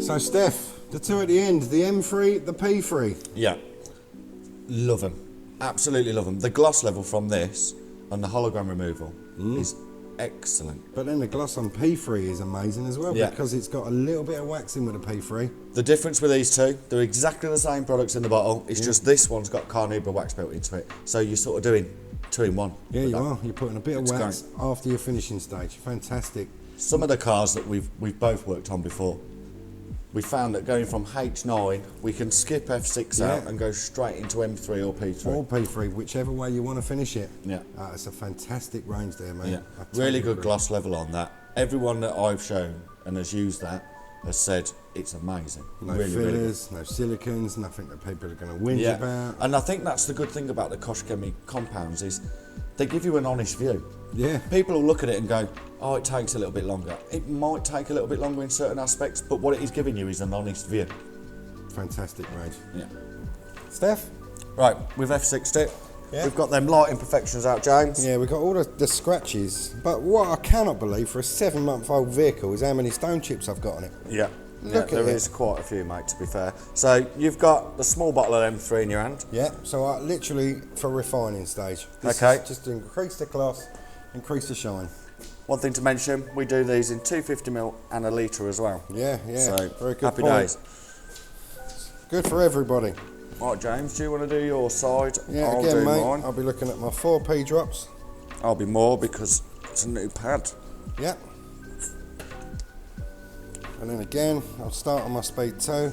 So Steph, the two at the end, the M3, the P3. Yeah, love them. Absolutely love them. The gloss level from this and the hologram removal is excellent. But then the gloss on P3 is amazing as well, because it's got a little bit of waxing with the P3. The difference with these two, they're exactly the same products in the bottle. It's just this one's got carnauba wax built into it. So you're sort of doing 2 in 1. Yeah, you are. You're putting a bit of wax after your finishing stage. Fantastic. Some of the cars that we've both worked on before, we found that going from H9, we can skip F6 out and go straight into M3 or P3. Or P3, whichever way you want to finish it. Yeah. It's a fantastic range there, mate. Yeah. Really good gloss level on that. Everyone that I've shown and has used that has said it's amazing. No really, fillers, no silicons, nothing that people are going to whinge about. And I think that's the good thing about the Koch Chemie compounds is they give you an honest view. Yeah. People will look at it and go, oh, it takes a little bit longer. It might take a little bit longer in certain aspects, but what it is giving you is an honest view. Fantastic range. Yeah. Steph? Right, we've F6'd it. Yeah. We've got them light imperfections out, James. Yeah, we've got all the scratches, but what I cannot believe for a 7-month-old vehicle is how many stone chips I've got on it. Yeah. Look at it. There is quite a few, mate, to be fair. So you've got the small bottle of M3 in your hand. Yeah, so literally for refining stage. This Okay. is just to increase the gloss, increase the shine. One thing to mention, we do these in 250ml and a litre as well. Yeah, So very good happy point. days. Good for everybody. Right, James, do you want to do your side? Yeah, I'll again, do mate, mine. I'll be looking at my 4p drops. I'll be more because it's a new pad. Yeah. And then again, I'll start on my speed 2.